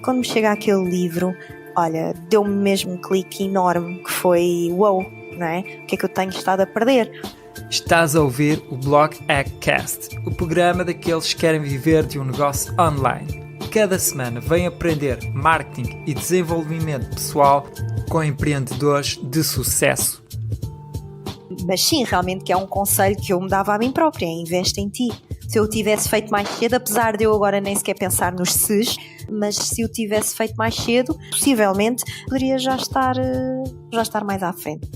quando me chega aquele livro, olha, deu-me mesmo um clique enorme, que foi, uou, não é? O que é que eu tenho estado a perder? Estás a ouvir o Blog Hackcast, o programa daqueles que querem viver de um negócio online. Cada semana vem aprender marketing e desenvolvimento pessoal com empreendedores de sucesso. Mas sim, realmente que é um conselho que eu me dava a mim própria, investe em ti. Se eu tivesse feito mais cedo, apesar de eu agora nem sequer pensar nos SES, mas se eu tivesse feito mais cedo, possivelmente poderia já estar mais à frente.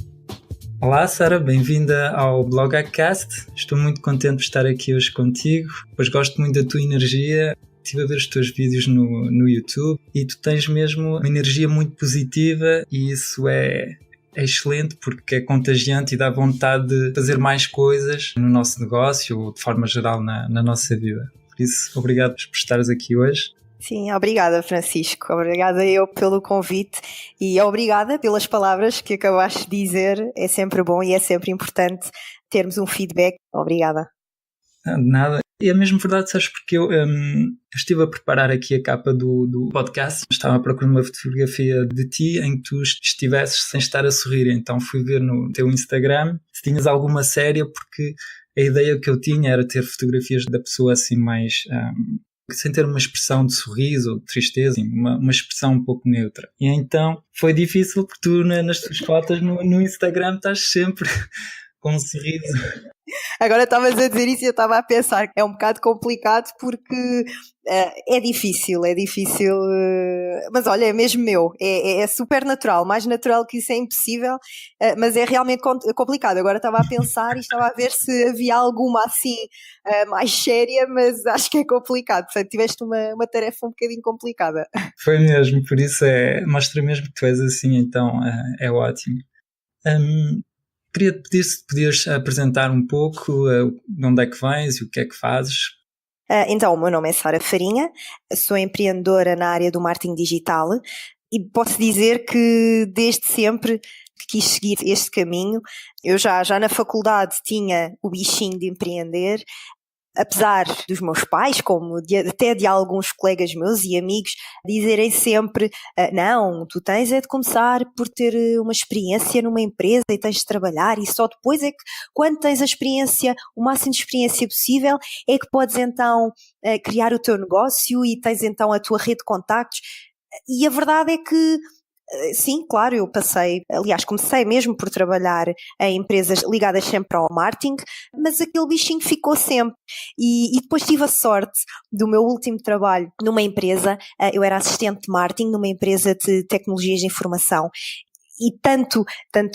Olá Sara, bem-vinda ao Blog Hackcast. Estou muito contente de estar aqui hoje contigo, pois gosto muito da tua energia. Estive a ver os teus vídeos no YouTube e tu tens mesmo uma energia muito positiva e isso é excelente porque é contagiante e dá vontade de fazer mais coisas no nosso negócio ou de forma geral na nossa vida. Por isso, obrigado por estares aqui hoje. Sim, obrigada Francisco, obrigada eu pelo convite e obrigada pelas palavras que acabaste de dizer, é sempre bom e é sempre importante termos um feedback, obrigada. De nada, e é mesmo verdade, sabes, porque eu estive a preparar aqui a capa do podcast, estava à procura de uma fotografia de ti em que tu estivesses sem estar a sorrir, então fui ver no teu Instagram se tinhas alguma séria, porque a ideia que eu tinha era ter fotografias da pessoa assim mais... sem ter uma expressão de sorriso ou de tristeza, uma expressão um pouco neutra. E então foi difícil porque tu nas tuas fotos no Instagram estás sempre com um sorriso. Agora estavas a dizer isso e eu estava a pensar que é um bocado complicado porque é difícil, mas olha, é mesmo meu, é super natural, mais natural que isso é impossível, mas é realmente complicado. Agora estava a pensar e estava a ver se havia alguma assim mais séria, mas acho que é complicado, portanto tiveste uma tarefa um bocadinho complicada. Foi mesmo, por isso mostra mesmo que tu és assim, então é ótimo. Queria te pedir se podias apresentar um pouco de onde é que vens e o que é que fazes. Então, o meu nome é Sara Farinha, sou empreendedora na área do marketing digital e posso dizer que desde sempre quis seguir este caminho. Eu já na faculdade tinha o bichinho de empreender, apesar dos meus pais, como até de alguns colegas meus e amigos, dizerem sempre, não, tu tens é de começar por ter uma experiência numa empresa e tens de trabalhar e só depois é que, quando tens a experiência, o máximo de experiência possível, é que podes então criar o teu negócio e tens então a tua rede de contactos. E a verdade é que sim, claro, eu comecei mesmo por trabalhar em empresas ligadas sempre ao marketing, mas aquele bichinho ficou sempre. E depois tive a sorte do meu último trabalho numa empresa, eu era assistente de marketing numa empresa de tecnologias de informação. E tanto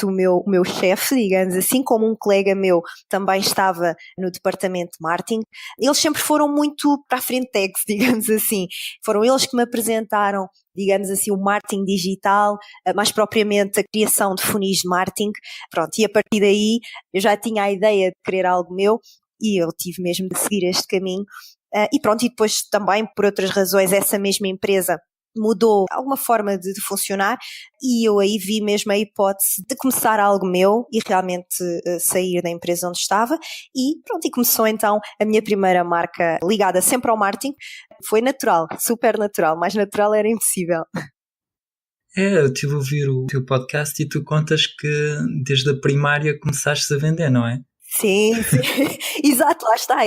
o meu chefe, digamos assim, como um colega meu também estava no departamento de marketing, eles sempre foram muito para a frentex, digamos assim. Foram eles que me apresentaram, digamos assim, o marketing digital, mais propriamente a criação de funis de marketing. Pronto, e a partir daí eu já tinha a ideia de querer algo meu e eu tive mesmo de seguir este caminho. E pronto, e depois também, por outras razões, essa mesma empresa mudou alguma forma de funcionar e eu aí vi mesmo a hipótese de começar algo meu e realmente sair da empresa onde estava e pronto, e começou então a minha primeira marca ligada sempre ao marketing. Foi natural, super natural, mais natural era impossível. Eu estive a ouvir o teu podcast e tu contas que desde a primária começaste a vender, não é? Sim, exato, lá está.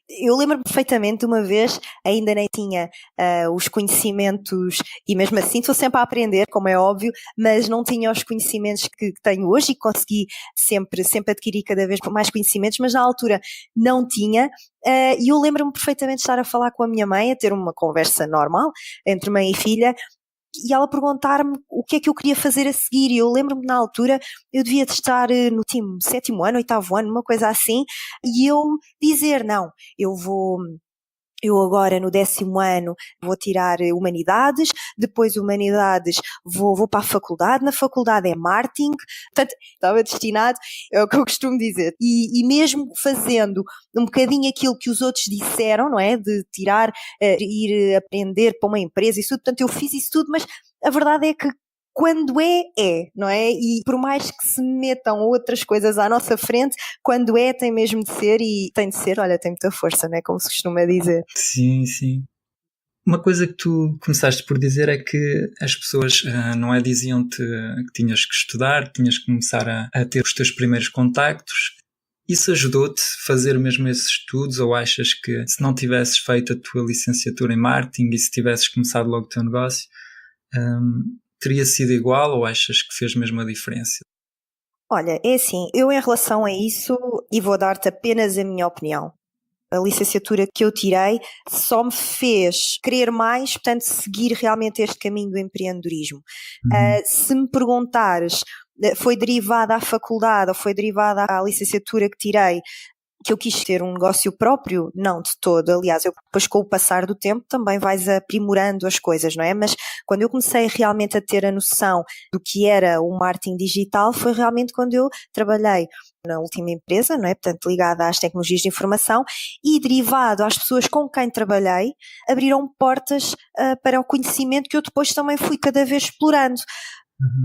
Eu lembro-me perfeitamente de uma vez, ainda nem tinha os conhecimentos, e mesmo assim estou sempre a aprender, como é óbvio, mas não tinha os conhecimentos que tenho hoje e consegui sempre adquirir cada vez mais conhecimentos, mas na altura não tinha. E eu lembro-me perfeitamente de estar a falar com a minha mãe, a ter uma conversa normal entre mãe e filha, e ela perguntar-me o que é que eu queria fazer a seguir, e eu lembro-me que na altura eu devia de estar no sétimo ano, oitavo ano, uma coisa assim, e eu dizer, não, eu agora no 10º ano vou tirar Humanidades, depois Humanidades vou para a faculdade, na faculdade é marketing, portanto estava destinado, é o que eu costumo dizer, e mesmo fazendo um bocadinho aquilo que os outros disseram, não é, de tirar, ir aprender para uma empresa e isso tudo, portanto eu fiz isso tudo, mas a verdade é que quando não é? E por mais que se metam outras coisas à nossa frente, quando tem mesmo de ser e tem de ser, olha, tem muita força, não é? Como se costuma dizer. Sim, sim. Uma coisa que tu começaste por dizer é que as pessoas não é diziam-te que tinhas que estudar, que tinhas que começar a ter os teus primeiros contactos. Isso ajudou-te a fazer mesmo esses estudos, ou achas que se não tivesses feito a tua licenciatura em marketing e se tivesses começado logo o teu negócio, teria sido igual, ou achas que fez mesmo a diferença? Olha, é assim, eu em relação a isso, e vou dar-te apenas a minha opinião, a licenciatura que eu tirei só me fez querer mais, portanto, seguir realmente este caminho do empreendedorismo. Se me perguntares, foi derivada à faculdade ou foi derivada à licenciatura que tirei, que eu quis ter um negócio próprio? Não, de todo. Aliás, depois com o passar do tempo também vais aprimorando as coisas, não é? Mas quando eu comecei realmente a ter a noção do que era o marketing digital, foi realmente quando eu trabalhei na última empresa, não é? Portanto, ligada às tecnologias de informação, e derivado às pessoas com quem trabalhei, abriram portas para o conhecimento que eu depois também fui cada vez explorando.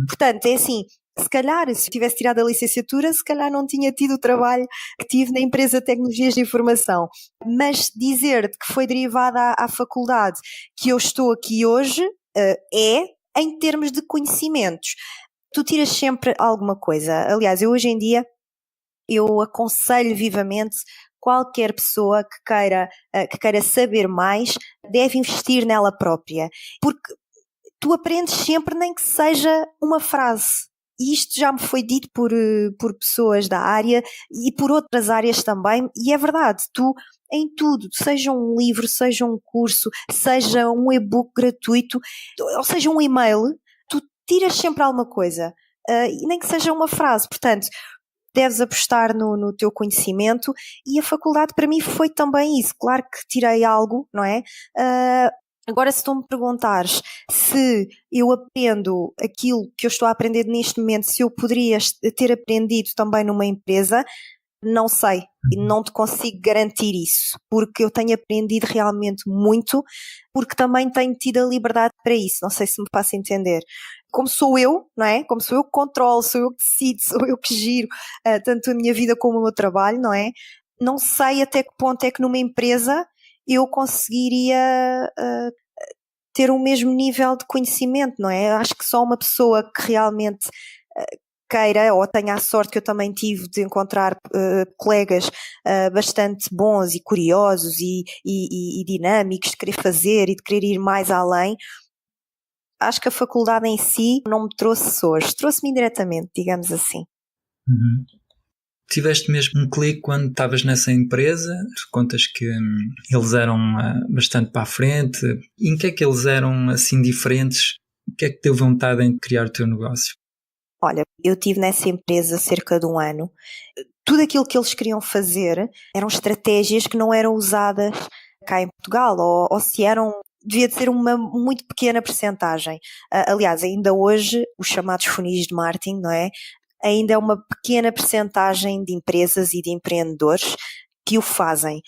Portanto, é assim, se calhar, se eu tivesse tirado a licenciatura, se calhar não tinha tido o trabalho que tive na empresa de tecnologias de informação. Mas dizer-te que foi derivada à faculdade que eu estou aqui hoje, em termos de conhecimentos. Tu tiras sempre alguma coisa. Aliás, eu hoje em dia, eu aconselho vivamente qualquer pessoa que queira saber mais, deve investir nela própria. Porque tu aprendes sempre, nem que seja uma frase. E isto já me foi dito por pessoas da área e por outras áreas também, e é verdade, tu em tudo, seja um livro, seja um curso, seja um e-book gratuito, ou seja um e-mail, tu tiras sempre alguma coisa, e nem que seja uma frase. Portanto, deves apostar no teu conhecimento, e a faculdade para mim foi também isso. Claro que tirei algo, não é? Agora, se tu me perguntares se eu aprendo aquilo que eu estou a aprender neste momento, se eu poderia ter aprendido também numa empresa, não sei, e não te consigo garantir isso, porque eu tenho aprendido realmente muito, porque também tenho tido a liberdade para isso. Não sei se me faço entender. Como sou eu, não é? Como sou eu que controlo, sou eu que decido, sou eu que giro tanto a minha vida como o meu trabalho, não é? Não sei até que ponto é que numa empresa eu conseguiria ter o mesmo nível de conhecimento, não é? Acho que só uma pessoa que realmente queira, ou tenha a sorte que eu também tive de encontrar colegas bastante bons e curiosos e dinâmicos, de querer fazer e de querer ir mais além. Acho que a faculdade em si não me trouxe sores, trouxe-me indiretamente, digamos assim. Tiveste mesmo um clique quando estavas nessa empresa? Tu contas que eles eram bastante para a frente. E em que é que eles eram assim diferentes? O que é que deu vontade em criar o teu negócio? Olha, eu estive nessa empresa cerca de um ano. Tudo aquilo que eles queriam fazer eram estratégias que não eram usadas cá em Portugal, ou se eram, devia de ser uma muito pequena percentagem. Aliás, ainda hoje, os chamados funis de marketing, não é? Ainda é uma pequena percentagem de empresas e de empreendedores que o fazem.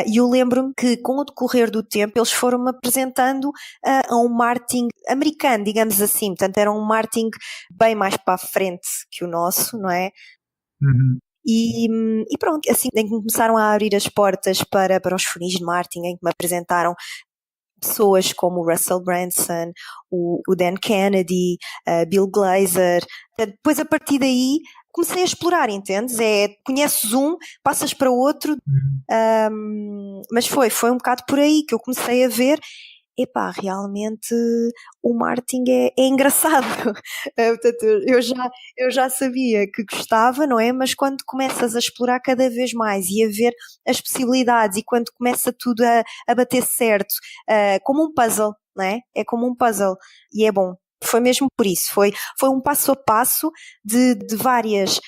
E eu lembro-me que com o decorrer do tempo eles foram-me apresentando a um marketing americano, digamos assim. Portanto, era um marketing bem mais para a frente que o nosso, não é? E pronto, assim em que me começaram a abrir as portas para os funis de marketing, em que me apresentaram pessoas como o Russell Brunson, o Dan Kennedy, Bill Glazer. Depois, a partir daí, comecei a explorar, entendes? Conheces um, passas para outro, mas foi um bocado por aí que eu comecei a ver, realmente o marketing é engraçado. Portanto, eu já sabia que gostava, não é? Mas quando começas a explorar cada vez mais e a ver as possibilidades, e quando começa tudo a bater certo, como um puzzle, não é? É como um puzzle, e é bom. Foi mesmo por isso, foi um passo a passo de várias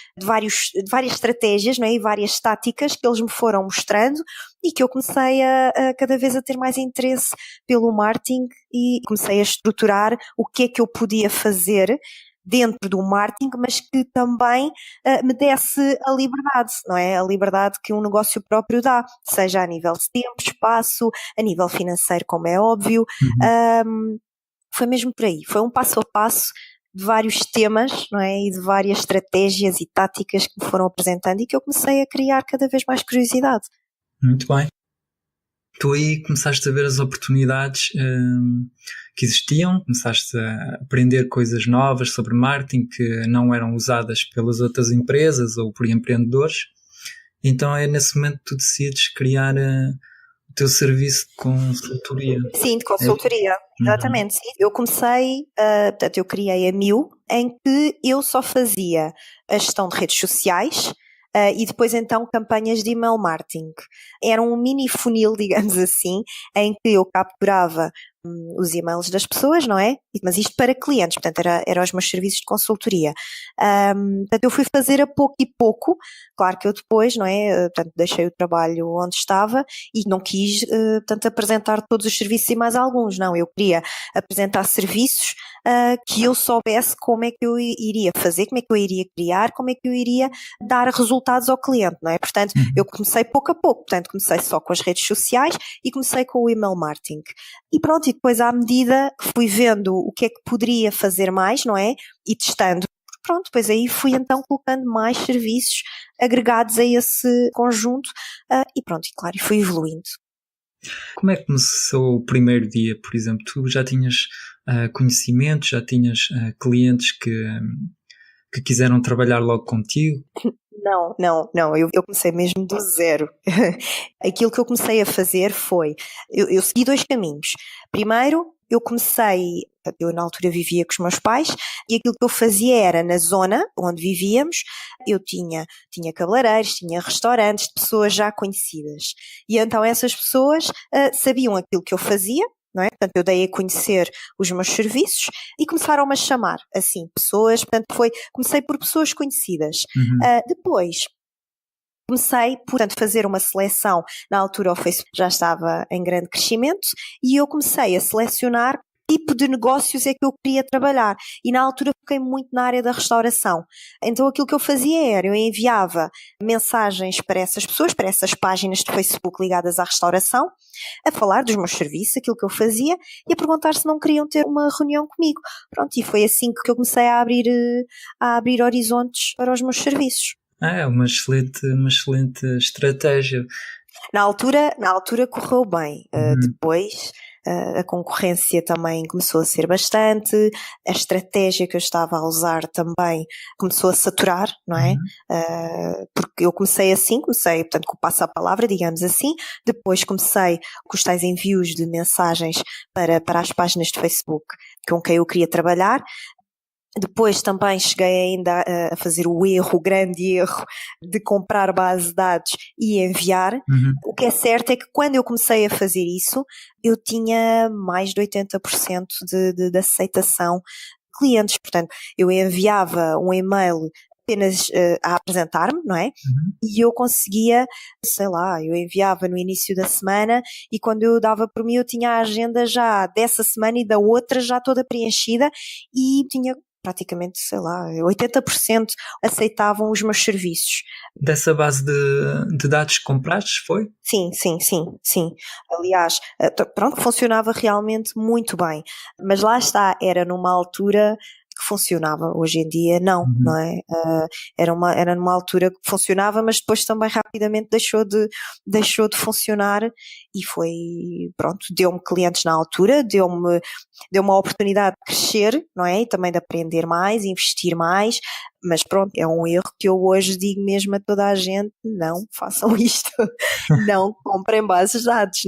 estratégias, não é? E várias táticas que eles me foram mostrando, e que eu comecei a cada vez a ter mais interesse pelo marketing, e comecei a estruturar o que é que eu podia fazer dentro do marketing, mas que também me desse a liberdade, não é? A liberdade que um negócio próprio dá, seja a nível de tempo, espaço, a nível financeiro, como é óbvio. Foi mesmo por aí, foi um passo a passo de vários temas, não é? E de várias estratégias e táticas que me foram apresentando, e que eu comecei a criar cada vez mais curiosidade. Muito bem. tu aí começaste a ver as oportunidades que existiam, começaste a aprender coisas novas sobre marketing que não eram usadas pelas outras empresas ou por empreendedores. Então é nesse momento que tu decides criar o teu serviço de consultoria. Sim, de consultoria, exatamente. Sim. Eu comecei, portanto, eu criei a Miu, em que eu só fazia a gestão de redes sociais e depois então campanhas de email marketing. Era um mini funil, digamos assim, em que eu capturava os e-mails das pessoas, não é? Mas isto para clientes, portanto era os meus serviços de consultoria. Portanto eu fui fazer a pouco e pouco, claro que eu depois, não é? Portanto deixei o trabalho onde estava e não quis, portanto, apresentar todos os serviços e mais alguns, não, eu queria apresentar serviços que eu soubesse como é que eu iria fazer, como é que eu iria criar, como é que eu iria dar resultados ao cliente, não é? Portanto, eu comecei pouco a pouco, portanto, comecei só com as redes sociais e comecei com o email marketing. E pronto, e depois à medida que fui vendo o que é que poderia fazer mais, não é? E testando, pronto, depois aí fui então colocando mais serviços agregados a esse conjunto e pronto, e claro, e fui evoluindo. Como é que começou o primeiro dia, por exemplo? Tu já tinhas conhecimentos, já tinhas clientes que quiseram trabalhar logo contigo? Não, eu comecei mesmo do zero. Aquilo que eu comecei a fazer foi, eu segui dois caminhos. Primeiro, eu na altura vivia com os meus pais e aquilo que eu fazia era, na zona onde vivíamos, eu tinha cabeleireiros, tinha restaurantes, pessoas já conhecidas. E então essas pessoas sabiam aquilo que eu fazia, não é? Portanto, eu dei a conhecer os meus serviços e começaram-me a chamar, assim, pessoas, portanto, comecei por pessoas conhecidas. Depois, comecei, portanto, a fazer uma seleção. Na altura o Facebook já estava em grande crescimento e eu comecei a selecionar que tipo de negócios é que eu queria trabalhar. E na altura fiquei muito na área da restauração. Então aquilo que eu fazia era, eu enviava mensagens para essas pessoas, para essas páginas de Facebook ligadas à restauração, a falar dos meus serviços, aquilo que eu fazia, e a perguntar se não queriam ter uma reunião comigo. Pronto, e foi assim que eu comecei a abrir horizontes para os meus serviços. É uma excelente estratégia. Na altura correu bem. Depois a concorrência também começou a ser bastante, a estratégia que eu estava a usar também começou a saturar, não é? Porque eu comecei, portanto, com o passo à palavra, digamos assim, depois comecei com os tais envios de mensagens para as páginas de Facebook com quem eu queria trabalhar. Depois também cheguei ainda a fazer o grande erro de comprar base de dados e enviar. O que é certo é que quando eu comecei a fazer isso, eu tinha mais de 80% de aceitação de clientes. Portanto, eu enviava um e-mail apenas a apresentar-me, não é? E eu conseguia, eu enviava no início da semana e quando eu dava por mim eu tinha a agenda já dessa semana e da outra já toda preenchida e tinha praticamente, 80% aceitavam os meus serviços. Dessa base de dados que compraste, foi? Sim. Aliás, pronto, funcionava realmente muito bem. Mas lá está, era numa altura que funcionava. Hoje em dia não é? Era numa altura que funcionava, mas depois também rapidamente deixou de funcionar e foi, pronto, deu-me clientes na altura, deu-me a oportunidade de crescer, não é? E também de aprender mais, investir mais, mas pronto, é um erro que eu hoje digo mesmo a toda a gente, não façam isto, não comprem bases de dados,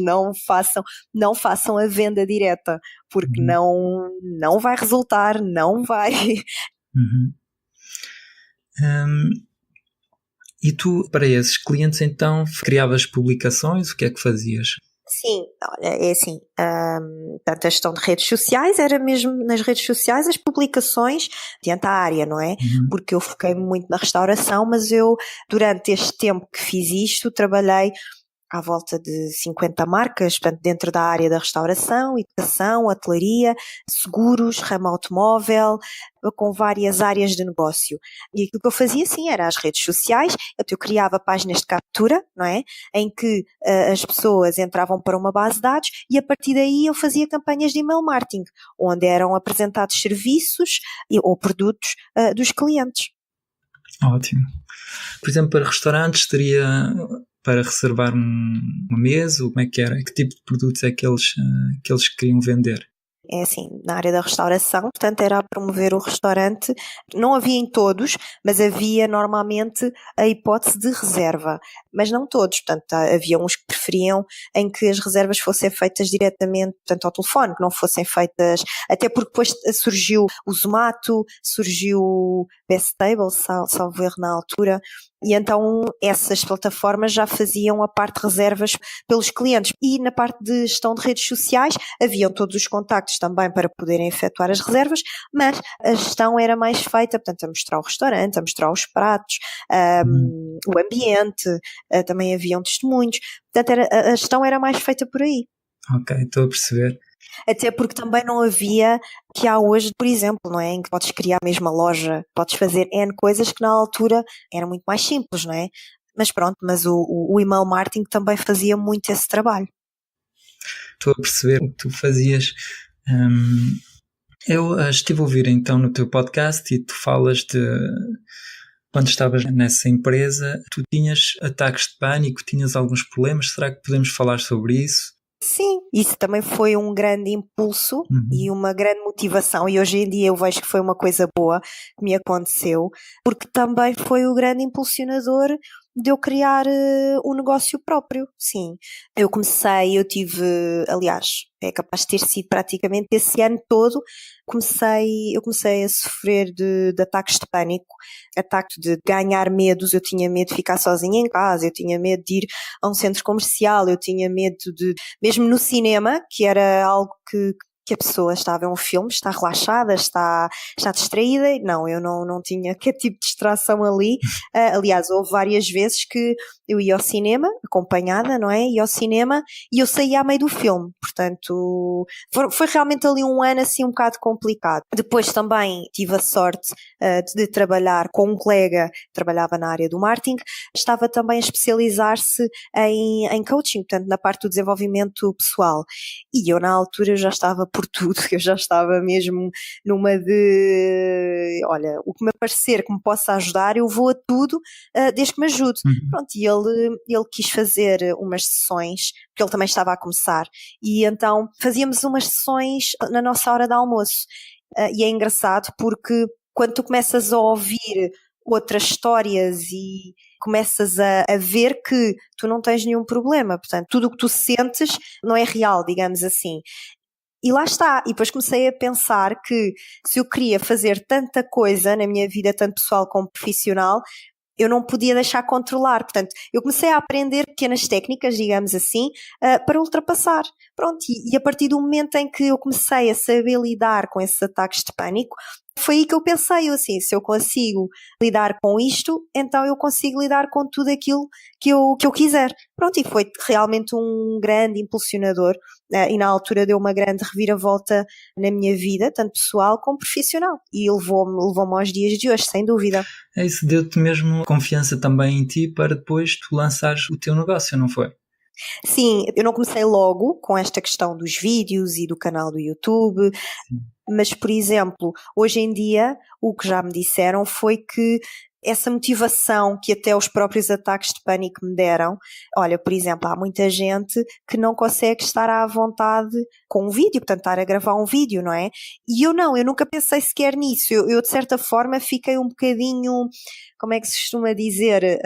não façam a venda direta, porque não vai resultar, não vai. E tu, para esses clientes, então, criavas publicações? O que é que fazias? Sim, olha, é assim, portanto, a gestão de redes sociais era mesmo nas redes sociais as publicações diante da área, não é? Porque eu foquei muito na restauração, mas eu, durante este tempo que fiz isto, trabalhei à volta de 50 marcas, portanto, dentro da área da restauração, educação, hotelaria, seguros, ramo automóvel, com várias áreas de negócio. E aquilo que eu fazia, sim, era as redes sociais, eu criava páginas de captura, não é? Em que as pessoas entravam para uma base de dados e a partir daí eu fazia campanhas de email marketing, onde eram apresentados serviços ou produtos dos clientes. Ótimo. Por exemplo, para restaurantes para reservar uma mesa? Ou como é que era? Que tipo de produtos é que eles queriam vender? É assim, na área da restauração, portanto era a promover o restaurante. Não havia em todos, mas havia normalmente a hipótese de reserva, mas não todos, portanto havia uns que preferiam em que as reservas fossem feitas diretamente, portanto ao telefone, que não fossem feitas, até porque depois surgiu o Zomato, surgiu o Best Table, salvo erro na altura, e então essas plataformas já faziam a parte de reservas pelos clientes. E na parte de gestão de redes sociais haviam todos os contactos também para poderem efetuar as reservas, mas a gestão era mais feita, portanto, a mostrar o restaurante, a mostrar os pratos, o ambiente, também haviam testemunhos, portanto a gestão era mais feita por aí. Ok, estou a perceber. Até porque também não havia que há hoje, por exemplo, não é? Em que podes criar a mesma loja, podes fazer N coisas que na altura era muito mais simples, não é? Mas pronto, mas o email marketing também fazia muito esse trabalho. Estou a perceber o que tu fazias. Eu estive a ouvir então no teu podcast e tu falas de quando estavas nessa empresa, tu tinhas ataques de pânico, tinhas alguns problemas. Será que podemos falar sobre isso? Sim, isso também foi um grande impulso e uma grande motivação, e hoje em dia eu vejo que foi uma coisa boa que me aconteceu, porque também foi o grande impulsionador de eu criar um negócio próprio. Sim, eu tive, aliás, é capaz de ter sido praticamente esse ano todo, eu comecei a sofrer de ataques de pânico, ataques de ganhar medos. Eu tinha medo de ficar sozinha em casa, eu tinha medo de ir a um centro comercial, eu tinha medo de, mesmo no cinema, que era algo que a pessoa está a ver um filme, está relaxada, está distraída. Não, eu não tinha que tipo de distração ali. Aliás, houve várias vezes que eu ia ao cinema, acompanhada, não é? Ia ao cinema e eu saía a meio do filme. Portanto, foi realmente ali um ano assim um bocado complicado. Depois também tive a sorte de trabalhar com um colega que trabalhava na área do marketing, estava também a especializar-se em coaching, portanto, na parte do desenvolvimento pessoal. E eu na altura já estava por tudo, eu já estava mesmo numa de, olha, o que me aparecer que me possa ajudar, eu vou a tudo, desde que me ajude. Pronto, e ele quis fazer umas sessões, porque ele também estava a começar, e então fazíamos umas sessões na nossa hora de almoço. E é engraçado porque quando tu começas a ouvir outras histórias e começas a ver que tu não tens nenhum problema, portanto, tudo o que tu sentes não é real, digamos assim. E lá está, e depois comecei a pensar que se eu queria fazer tanta coisa na minha vida, tanto pessoal como profissional, eu não podia deixar controlar. Portanto, eu comecei a aprender pequenas técnicas, digamos assim, para ultrapassar. Pronto, e a partir do momento em que eu comecei a saber lidar com esses ataques de pânico, foi aí que eu pensei, assim, se eu consigo lidar com isto, então eu consigo lidar com tudo aquilo que eu quiser. Pronto, e foi realmente um grande impulsionador, e na altura deu uma grande reviravolta na minha vida, tanto pessoal como profissional, e levou-me aos dias de hoje, sem dúvida. É isso, deu-te mesmo confiança também em ti para depois tu lançares o teu negócio, não foi? Sim, eu não comecei logo com esta questão dos vídeos e do canal do YouTube. Sim. Mas, por exemplo, hoje em dia, o que já me disseram foi que essa motivação que até os próprios ataques de pânico me deram, olha, por exemplo, há muita gente que não consegue estar à vontade com um vídeo, portanto, estar a gravar um vídeo, não é? E eu nunca pensei sequer nisso. Eu de certa forma, fiquei um bocadinho, como é que se costuma dizer,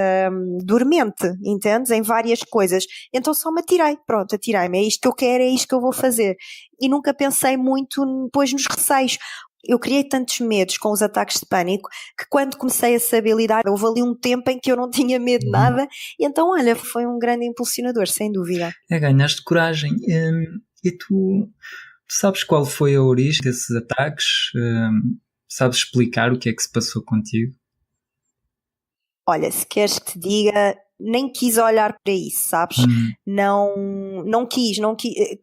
dormente, entendes? Em várias coisas. Então só me atirei, pronto, atirei-me, é isto que eu quero, é isto que eu vou fazer. E nunca pensei muito depois nos receios. Eu criei tantos medos com os ataques de pânico que quando comecei a saber lidar, houve ali um tempo em que eu não tinha medo de nada, e então, olha, foi um grande impulsionador, sem dúvida. Ganhaste coragem. E tu sabes qual foi a origem desses ataques? Sabes explicar o que é que se passou contigo? Olha, se queres que te diga, nem quis olhar para isso, sabes? Não quis.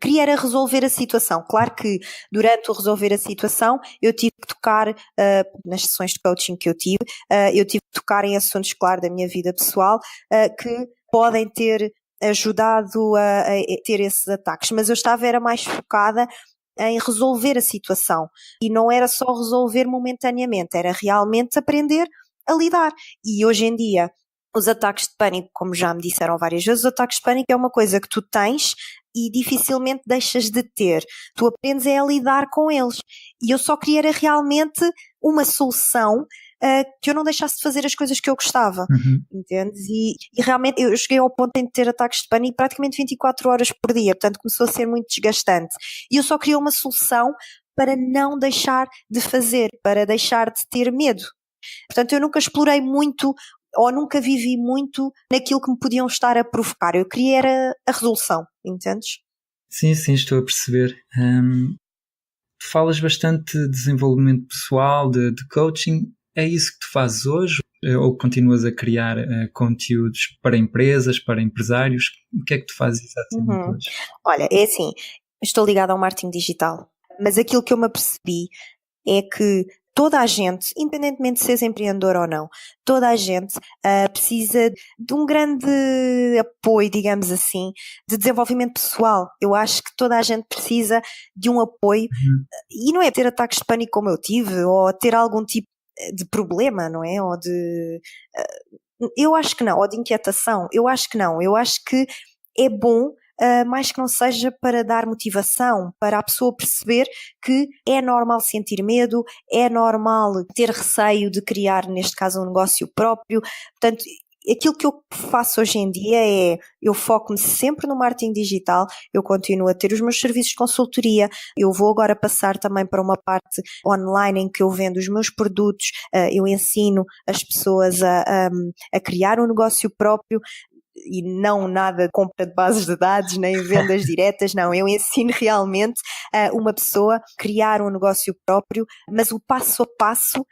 Queria era resolver a situação. Claro que durante o resolver a situação eu tive que tocar, nas sessões de coaching que eu tive que tocar em assuntos, claro, da minha vida pessoal, que podem ter ajudado a ter esses ataques. Mas eu era mais focada em resolver a situação. E não era só resolver momentaneamente, era realmente aprender a lidar. E hoje em dia Os ataques de pânico, como já me disseram várias vezes, os ataques de pânico é uma coisa que tu tens e dificilmente deixas de ter. Tu aprendes a lidar com eles. E eu só queria era realmente uma solução que eu não deixasse de fazer as coisas que eu gostava, entendes? E realmente eu cheguei ao ponto em ter ataques de pânico praticamente 24 horas por dia, portanto começou a ser muito desgastante. E eu só queria uma solução para não deixar de fazer, para deixar de ter medo. Portanto, eu nunca explorei muito ou nunca vivi muito naquilo que me podiam estar a provocar. Eu queria era a resolução, entendes? Sim, estou a perceber. Tu falas bastante de desenvolvimento pessoal, de coaching. É isso que tu fazes hoje? Ou continuas a criar conteúdos para empresas, para empresários? O que é que tu fazes exatamente hoje? Olha, é assim, estou ligada ao marketing digital, mas aquilo que eu me apercebi é que toda a gente, independentemente de seres empreendedor ou não, toda a gente precisa de um grande apoio, digamos assim, de desenvolvimento pessoal. Eu acho que toda a gente precisa de um apoio e não é ter ataques de pânico como eu tive ou ter algum tipo de problema, não é? Ou de... eu acho que não, ou de inquietação, eu acho que não. Eu acho que é bom mais que não seja para dar motivação, para a pessoa perceber que é normal sentir medo, é normal ter receio de criar, neste caso, um negócio próprio. Portanto, aquilo que eu faço hoje em dia é, eu foco-me sempre no marketing digital, eu continuo a ter os meus serviços de consultoria, eu vou agora passar também para uma parte online em que eu vendo os meus produtos, eu ensino as pessoas a criar um negócio próprio, e não nada de compra de bases de dados, nem vendas diretas, não, eu ensino realmente uma pessoa a criar um negócio próprio, mas o passo a passo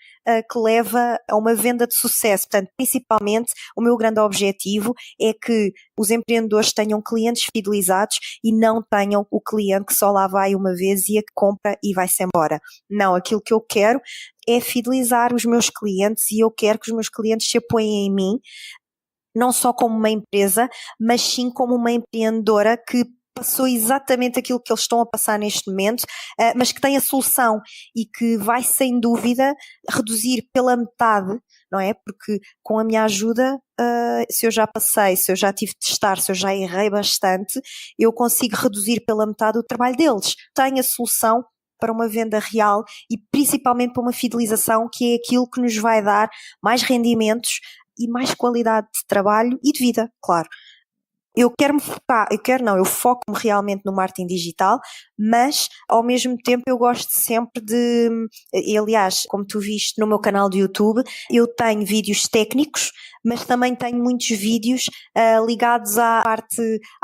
que leva a uma venda de sucesso. Portanto, principalmente o meu grande objetivo é que os empreendedores tenham clientes fidelizados e não tenham o cliente que só lá vai uma vez e a que compra e vai-se embora. Não, aquilo que eu quero é fidelizar os meus clientes e eu quero que os meus clientes se apoiem em mim, não só como uma empresa, mas sim como uma empreendedora que passou exatamente aquilo que eles estão a passar neste momento, mas que tem a solução e que vai sem dúvida reduzir pela metade, não é? Porque com a minha ajuda, se eu já passei, se eu já tive de testar, se eu já errei bastante, eu consigo reduzir pela metade o trabalho deles. Tenho a solução para uma venda real e principalmente para uma fidelização, que é aquilo que nos vai dar mais rendimentos e mais qualidade de trabalho e de vida, claro. Eu quero-me focar, eu foco-me realmente no marketing digital, mas ao mesmo tempo eu gosto sempre de, aliás, como tu viste no meu canal de YouTube, eu tenho vídeos técnicos, mas também tenho muitos vídeos ligados à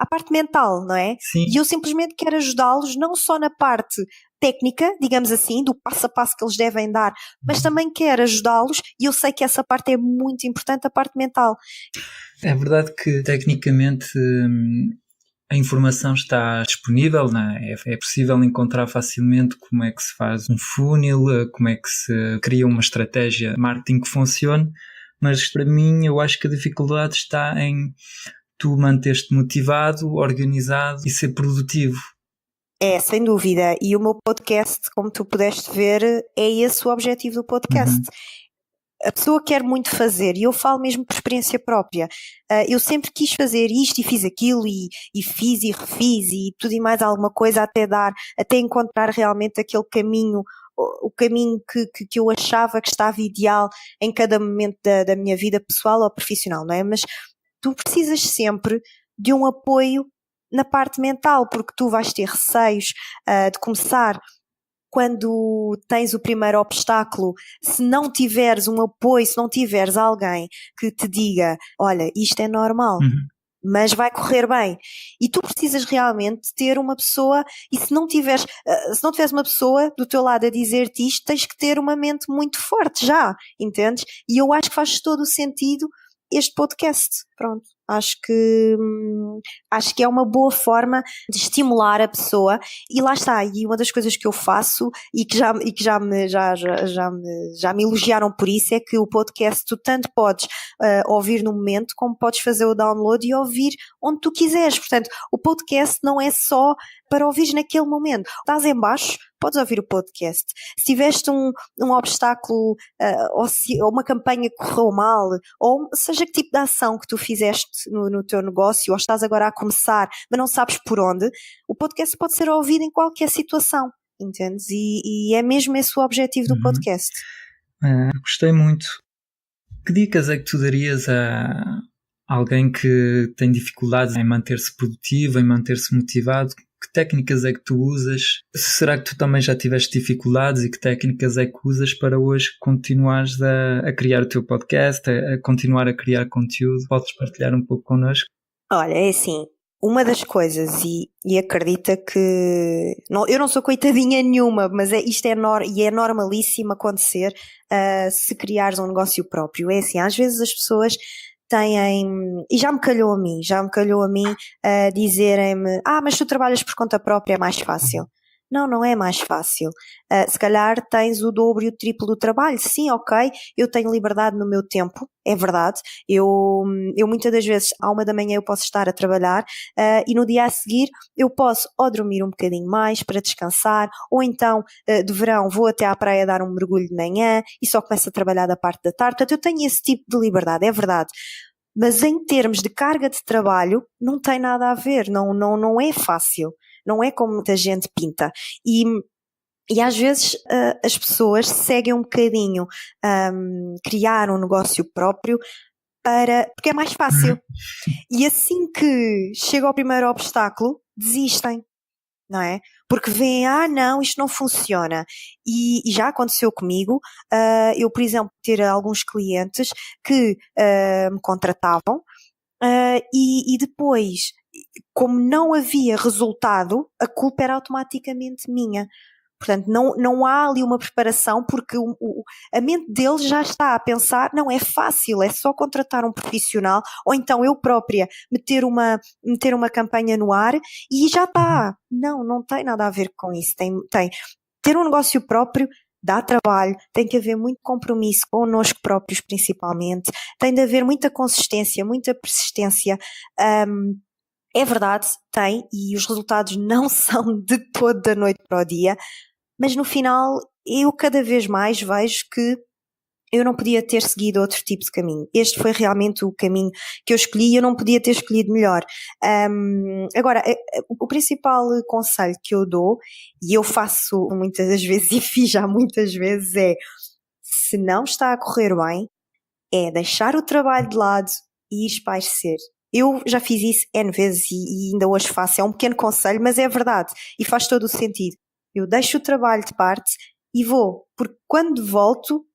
parte mental, não é? Sim. E eu simplesmente quero ajudá-los não só na parte técnica, digamos assim, do passo a passo que eles devem dar, mas também quero ajudá-los e eu sei que essa parte é muito importante, a parte mental. É verdade que tecnicamente a informação está disponível, não é? É possível encontrar facilmente como é que se faz um funil, como é que se cria uma estratégia de marketing que funcione, mas para mim eu acho que a dificuldade está em tu manter-te motivado, organizado e ser produtivo. É, sem dúvida. E o meu podcast, como tu pudeste ver, é esse o objetivo do podcast. A pessoa quer muito fazer, e eu falo mesmo por experiência própria. Eu sempre quis fazer isto e fiz aquilo, e fiz e refiz, e tudo e mais alguma coisa até encontrar realmente aquele caminho, o caminho que eu achava que estava ideal em cada momento da minha vida pessoal ou profissional, não é? Mas tu precisas sempre de um apoio na parte mental, porque tu vais ter receios de começar. Quando tens o primeiro obstáculo, se não tiveres um apoio, se não tiveres alguém que te diga, olha, isto é normal, mas vai correr bem, e tu precisas realmente ter uma pessoa, e se não tiveres uma pessoa do teu lado a dizer-te isto, tens que ter uma mente muito forte já, entendes? E eu acho que faz todo o sentido este podcast, pronto. Acho que é uma boa forma de estimular a pessoa, e lá está, e uma das coisas que eu faço e que já me elogiaram por isso é que o podcast tu tanto podes ouvir no momento, como podes fazer o download e ouvir onde tu quiseres. Portanto, o podcast não é só para ouvires naquele momento. Estás em baixo, podes ouvir o podcast. Se tiveste um obstáculo, ou uma campanha que correu mal, ou seja que tipo de ação que tu fizeste no teu negócio, ou estás agora a começar, mas não sabes por onde, o podcast pode ser ouvido em qualquer situação, entendes? E é mesmo esse o objetivo do podcast. Gostei muito. Que dicas é que tu darias a alguém que tem dificuldades em manter-se produtivo, em manter-se motivado? Que técnicas é que tu usas? Será que tu também já tiveste dificuldades e que técnicas é que usas para hoje continuares a criar o teu podcast, a continuar a criar conteúdo? Podes partilhar um pouco connosco? Olha, é assim, uma das coisas, e acredita que eu não sou coitadinha nenhuma, mas isto é normalíssimo acontecer se criares um negócio próprio. É assim, às vezes as pessoas têm, e já me calhou a mim dizerem-me, mas tu trabalhas por conta própria, é mais fácil. Não é mais fácil. Se calhar tens o dobro e o triplo do trabalho. Sim, ok, eu tenho liberdade no meu tempo, é verdade. Eu muitas das vezes, à 1 da manhã eu posso estar a trabalhar e no dia a seguir eu posso ou dormir um bocadinho mais para descansar, ou então de verão vou até à praia dar um mergulho de manhã e só começo a trabalhar da parte da tarde. Portanto, eu tenho esse tipo de liberdade, é verdade. Mas em termos de carga de trabalho, não tem nada a ver, não é fácil. Não é como muita gente pinta. E às vezes as pessoas seguem um bocadinho criar um negócio próprio porque é mais fácil. E assim que chega ao primeiro obstáculo, desistem, não é? Porque veem, não, isto não funciona. E já aconteceu comigo, eu, por exemplo, ter alguns clientes que me contratavam e depois, como não havia resultado, a culpa era automaticamente minha. Portanto, não há ali uma preparação, porque a mente deles já está a pensar, não é fácil, é só contratar um profissional, ou então eu própria meter uma campanha no ar e já está. Não tem nada a ver com isso. Ter um negócio próprio dá trabalho, tem que haver muito compromisso connosco próprios principalmente, tem de haver muita consistência, muita persistência. É verdade, tem, e os resultados não são de todo da noite para o dia, mas no final eu cada vez mais vejo que eu não podia ter seguido outro tipo de caminho. Este foi realmente o caminho que eu escolhi e eu não podia ter escolhido melhor. Agora, o principal conselho que eu dou, e eu faço muitas das vezes e fiz já muitas vezes, é: se não está a correr bem, é deixar o trabalho de lado e ir espairecer. Eu já fiz isso N vezes e ainda hoje faço. É um pequeno conselho, mas é verdade e faz todo o sentido. Eu deixo o trabalho de parte e vou, porque quando volto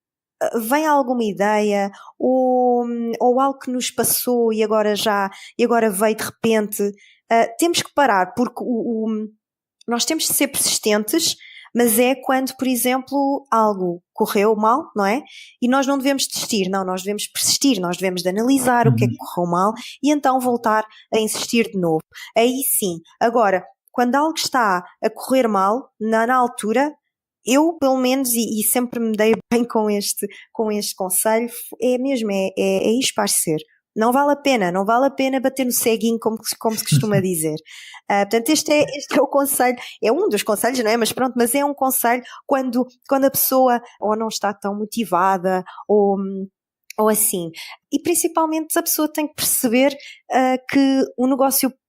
vem alguma ideia ou algo que nos passou e agora veio de repente. Temos que parar, porque nós temos de ser persistentes, mas é quando, por exemplo, algo correu mal, não é? E nós não devemos desistir, não, nós devemos persistir, nós devemos de analisar o que é que correu mal e então voltar a insistir de novo. Aí sim. Agora, quando algo está a correr mal, na altura, eu, pelo menos, e sempre me dei bem com este conselho, é mesmo, é esparcer. Não vale a pena bater no ceguinho, como se costuma dizer. Portanto, este é o conselho, é um dos conselhos, não é? Mas é um conselho quando a pessoa ou não está tão motivada, ou assim. E principalmente a pessoa tem que perceber que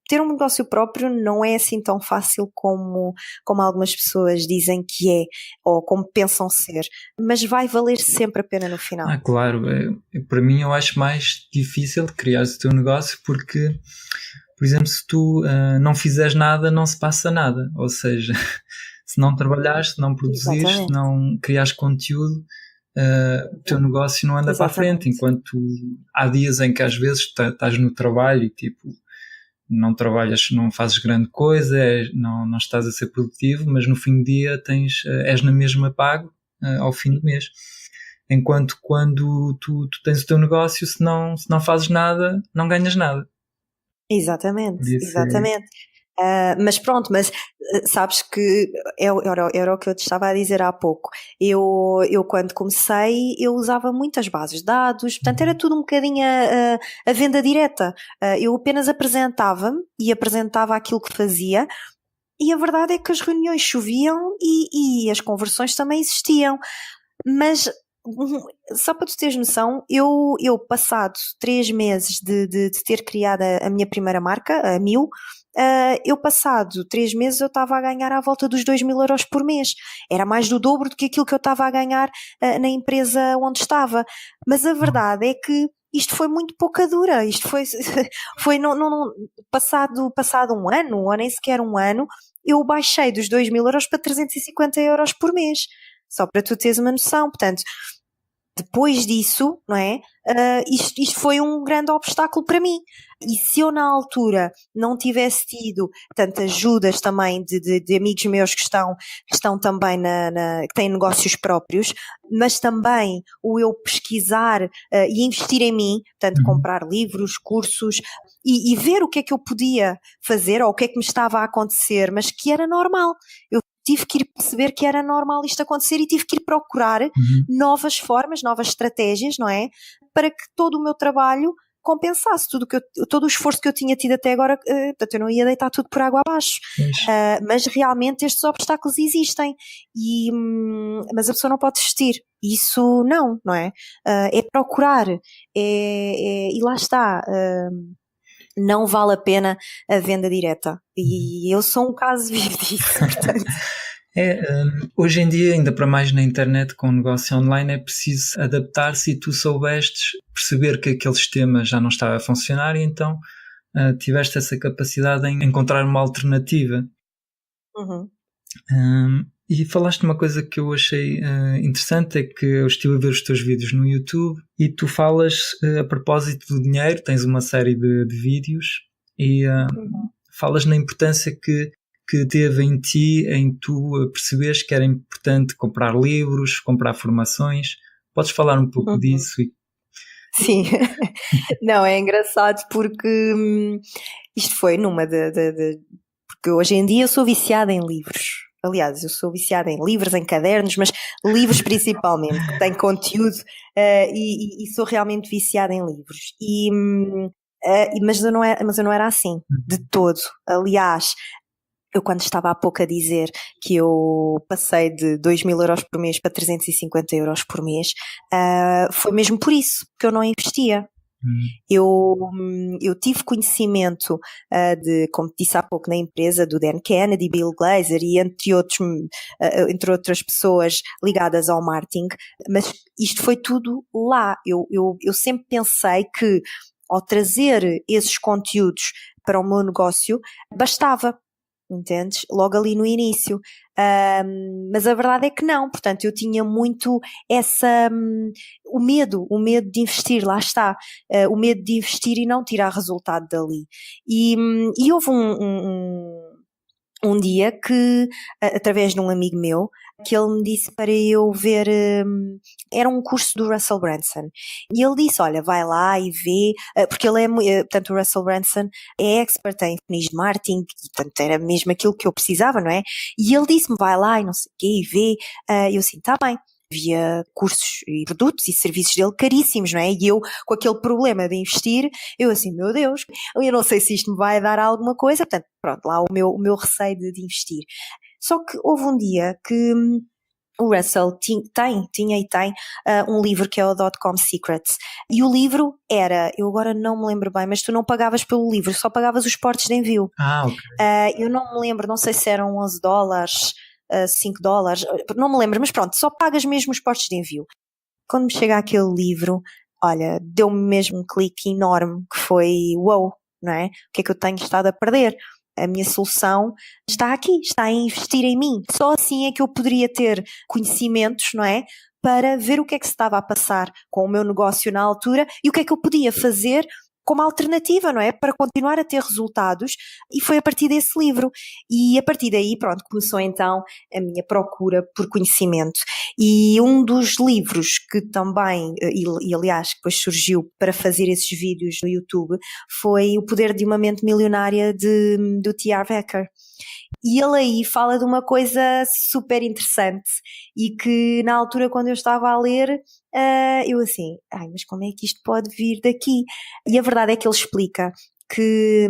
ter um negócio próprio não é assim tão fácil como algumas pessoas dizem que é, ou como pensam ser, mas vai valer sempre a pena no final. Claro, para mim eu acho mais difícil criar o teu negócio porque, por exemplo, se tu não fizeres nada, não se passa nada, ou seja, se não trabalhares, se não produzires, se não criares conteúdo, o teu negócio não anda para a frente, enquanto há dias em que às vezes estás no trabalho e tipo não trabalhas, não fazes grande coisa, não estás a ser produtivo, mas no fim do dia és na mesma pago ao fim do mês. Enquanto quando tu tens o teu negócio, se não fazes nada, não ganhas nada. Exatamente. Mas pronto, sabes que era o que eu te estava a dizer há pouco. Eu quando comecei, eu usava muitas bases de dados, portanto era tudo um bocadinho a venda direta. Eu apenas apresentava-me e apresentava aquilo que fazia E a verdade é que as reuniões choviam e as conversões também existiam. Mas, só para tu teres noção, eu passado 3 meses de ter criado a minha primeira marca, a Miu, eu passado 3 meses eu estava a ganhar à volta dos 2.000 euros por mês. Era mais do dobro do que aquilo que eu estava a ganhar na empresa onde estava. Mas a verdade é que isto foi muito pouca dura. Isto foi passado um ano, ou nem sequer um ano, eu baixei dos 2.000 euros para 350 euros por mês. Só para tu teres uma noção. Portanto, depois disso, não é? Isto foi um grande obstáculo para mim. E se eu na altura não tivesse tido tantas ajudas também de amigos meus que estão também que têm negócios próprios, mas também o eu pesquisar e investir em mim, portanto comprar livros, cursos e ver o que é que eu podia fazer ou o que é que me estava a acontecer, mas que era normal. Eu tive que ir perceber que era normal isto acontecer e tive que ir procurar novas formas, novas estratégias, não é? Para que todo o meu trabalho compensasse todo o esforço que eu tinha tido até agora. Portanto, eu não ia deitar tudo por água abaixo. Mas realmente estes obstáculos existem. Mas a pessoa não pode desistir. Isso não é? É procurar. E lá está. Não vale a pena a venda direta. E eu sou um caso vivo disso, portanto. Hoje em dia, ainda para mais na internet com o negócio online, é preciso adaptar-se e tu soubestes perceber que aquele sistema já não estava a funcionar e então tiveste essa capacidade em encontrar uma alternativa. E falaste uma coisa que eu achei interessante, é que eu estive a ver os teus vídeos no YouTube e tu falas a propósito do dinheiro, tens uma série de vídeos e falas na importância que teve em ti, em tu perceberes que era importante comprar livros, comprar formações. Podes falar um pouco disso? Sim, não, é engraçado porque isto foi numa porque hoje em dia eu sou viciada em livros. Aliás, eu sou viciada em livros, em cadernos, mas livros principalmente, que têm conteúdo e sou realmente viciada em livros. Mas eu não era assim, de todo. Aliás, eu quando estava há pouco a dizer que eu passei de 2.000 euros por mês para 350 euros por mês, foi mesmo por isso que eu não investia. Eu tive conhecimento como te disse há pouco na empresa, do Dan Kennedy, Bill Glazer e entre outras pessoas ligadas ao marketing, mas isto foi tudo lá. Eu sempre pensei que ao trazer esses conteúdos para o meu negócio bastava. Entendes? Logo ali no início. Mas a verdade é que não. Portanto, eu tinha muito o medo de investir, lá está. O medo de investir e não tirar resultado dali. E houve um dia que, através de um amigo meu, que ele me disse para eu ver, era um curso do Russell Brunson, e ele disse, olha, vai lá e vê, porque portanto o Russell Brunson é expert em funis de marketing, e portanto era mesmo aquilo que eu precisava, não é? E ele disse-me, vai lá e não sei o quê, e vê, e eu assim, está bem. Havia cursos e produtos e serviços dele caríssimos, não é? E eu, com aquele problema de investir, eu assim, meu Deus, eu não sei se isto me vai dar alguma coisa, portanto, pronto, lá o meu receio de investir. Só que houve um dia que o Russell tinha um livro que é o .com Secrets, e o livro era, eu agora não me lembro bem, mas tu não pagavas pelo livro, só pagavas os portos de envio. Ok. Eu não me lembro, não sei se eram $11, $5, não me lembro, mas pronto, só pagas mesmo os portos de envio. Quando me chega aquele livro, olha, deu-me mesmo um clique enorme, que foi, uau, não é? O que é que eu tenho estado a perder? A minha solução está aqui, está a investir em mim. Só assim é que eu poderia ter conhecimentos, não é? Para ver o que é que se estava a passar com o meu negócio na altura e o que é que eu podia fazer como alternativa, não é? Para continuar a ter resultados, e foi a partir desse livro. E a partir daí, pronto, começou então a minha procura por conhecimento. E um dos livros que também, e aliás, depois surgiu para fazer esses vídeos no YouTube, foi O Poder de uma Mente Milionária do T.R. Becker. E ele aí fala de uma coisa super interessante e que na altura quando eu estava a ler, eu assim, mas como é que isto pode vir daqui? E a verdade é que ele explica que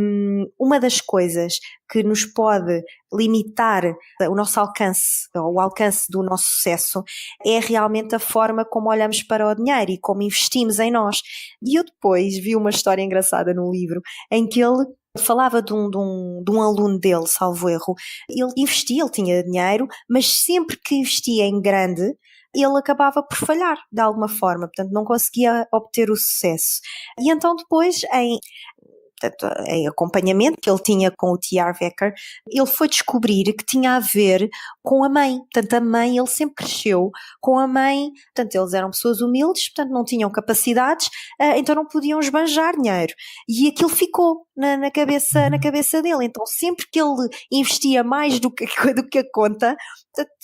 uma das coisas que nos pode limitar o nosso alcance, ou o alcance do nosso sucesso, é realmente a forma como olhamos para o dinheiro e como investimos em nós. E eu depois vi uma história engraçada no livro, em que ele falava de um aluno dele, salvo erro. Ele investia, ele tinha dinheiro, mas sempre que investia em grande, ele acabava por falhar de alguma forma, portanto não conseguia obter o sucesso. E então depois, em acompanhamento que ele tinha com o T. Harv Eker, ele foi descobrir que tinha a ver com a mãe. Portanto, a mãe, ele sempre cresceu com a mãe, portanto, eles eram pessoas humildes, portanto, não tinham capacidades, então não podiam esbanjar dinheiro. E aquilo ficou na cabeça dele. Então, sempre que ele investia mais do que a conta, portanto,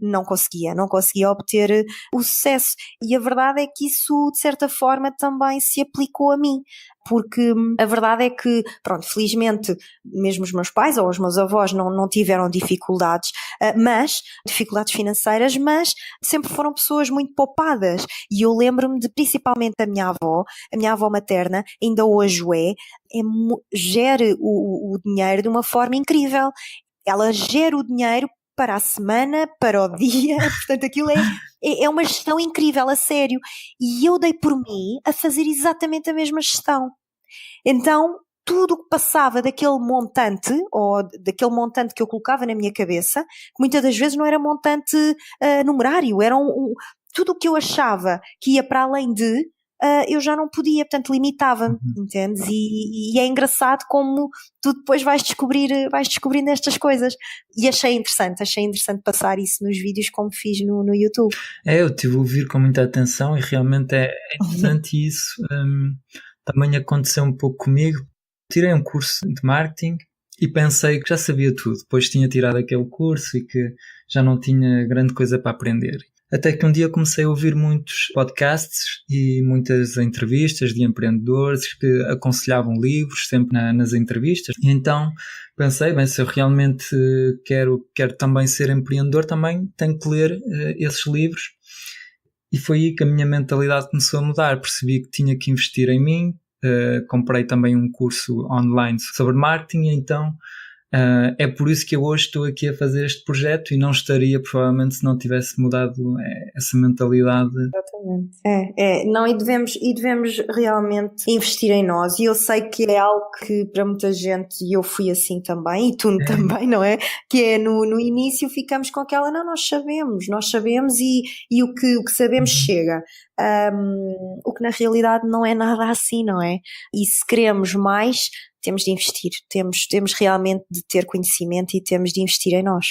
não conseguia obter o sucesso. E a verdade é que isso, de certa forma, também se aplicou a mim. Porque a verdade é que, pronto, felizmente, mesmo os meus pais ou os meus avós não tiveram dificuldades, dificuldades financeiras, mas sempre foram pessoas muito poupadas. E eu lembro-me de, principalmente, a minha avó materna, ainda hoje gera o dinheiro de uma forma incrível. Ela gera o dinheiro para a semana, para o dia, portanto aquilo é uma gestão incrível, a sério. E eu dei por mim a fazer exatamente a mesma gestão. Então, tudo o que passava daquele montante, ou daquele montante que eu colocava na minha cabeça, que muitas das vezes não era montante numerário, era tudo o que eu achava que ia para além de, eu já não podia, portanto limitava-me, entendes? E é engraçado como tu depois vais descobrindo estas coisas. E achei interessante passar isso nos vídeos como fiz no YouTube. Eu estive a ouvir com muita atenção e realmente é interessante isso. Também aconteceu um pouco comigo. Tirei um curso de marketing e pensei que já sabia tudo. Depois tinha tirado aquele curso e que já não tinha grande coisa para aprender. Até que um dia comecei a ouvir muitos podcasts e muitas entrevistas de empreendedores que aconselhavam livros sempre nas entrevistas. E então pensei, se eu realmente quero também ser empreendedor, também tenho que ler esses livros. E foi aí que a minha mentalidade começou a mudar. Percebi que tinha que investir em mim. Comprei também um curso online sobre marketing, então é por isso que eu hoje estou aqui a fazer este projeto e não estaria provavelmente se não tivesse mudado essa mentalidade. Exatamente. Não, e devemos realmente investir em nós, e eu sei que é algo que para muita gente, e eu fui assim também, e tu também, não é? Que é no início ficamos com aquela, não, nós sabemos e o que sabemos chega. O que na realidade não é nada assim, não é? E se queremos mais, temos de investir, temos realmente de ter conhecimento e temos de investir em nós.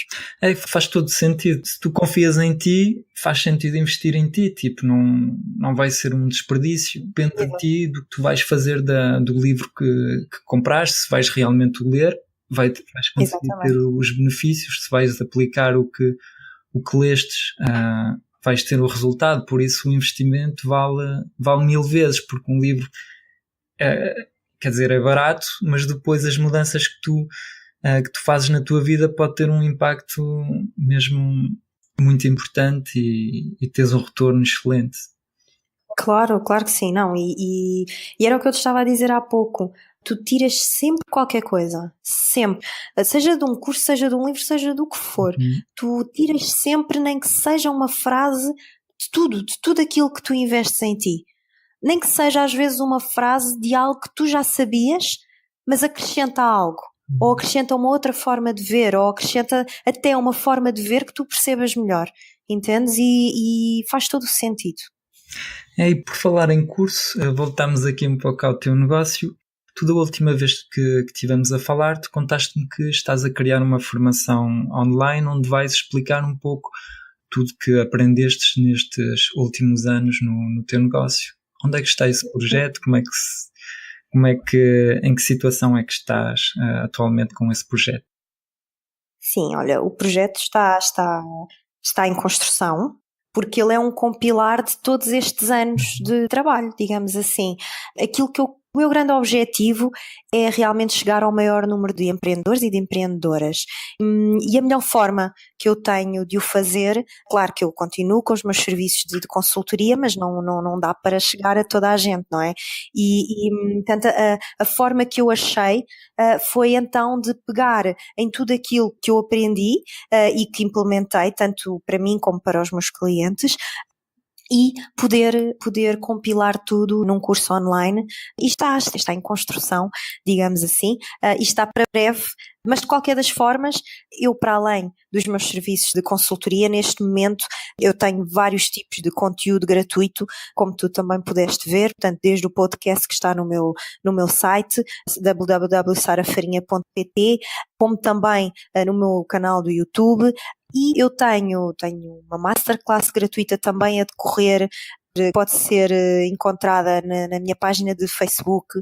Faz todo sentido. Se tu confias em ti, faz sentido investir em ti. Tipo, não vai ser um desperdício. Depende de ti, do que tu vais fazer do livro que compraste, se vais realmente o ler, vais conseguir ter os benefícios, se vais aplicar o que lestes, vais ter o resultado. Por isso o investimento vale 1000 vezes, porque um livro quer dizer, é barato, mas depois as mudanças que tu fazes na tua vida pode ter um impacto mesmo muito importante e teres um retorno excelente. Claro que sim, não, e era o que eu te estava a dizer há pouco. Tu tiras sempre qualquer coisa, sempre, seja de um curso, seja de um livro, seja do que for. Tu tiras sempre, nem que seja uma frase, de tudo aquilo que tu investes em ti. Nem que seja às vezes uma frase de algo que tu já sabias, mas acrescenta algo, ou acrescenta uma outra forma de ver, ou acrescenta até uma forma de ver que tu percebas melhor, entendes? E faz todo o sentido. E por falar em curso, voltamos aqui um pouco ao teu negócio. Tu, da última vez que estivemos a falar, tu contaste-me que estás a criar uma formação online onde vais explicar um pouco tudo que aprendestes nestes últimos anos no teu negócio. Onde é que está esse projeto? Em que situação é que estás atualmente com esse projeto? Sim, olha, o projeto está em construção, porque ele é um compilar de todos estes anos de trabalho, digamos assim. Aquilo que eu O meu grande objetivo é realmente chegar ao maior número de empreendedores e de empreendedoras. E a melhor forma que eu tenho de o fazer, claro que eu continuo com os meus serviços de consultoria, mas não dá para chegar a toda a gente, não é? Portanto, a forma que eu achei foi então de pegar em tudo aquilo que eu aprendi e que implementei, tanto para mim como para os meus clientes, e poder compilar tudo num curso online. E está em construção, digamos assim, e está para breve, mas de qualquer das formas, eu, para além dos meus serviços de consultoria, neste momento eu tenho vários tipos de conteúdo gratuito, como tu também pudeste ver, portanto, desde o podcast que está no meu site, www.sarafarinha.pt, como também no meu canal do YouTube. E eu tenho uma masterclass gratuita também a decorrer, pode ser encontrada na minha página de Facebook.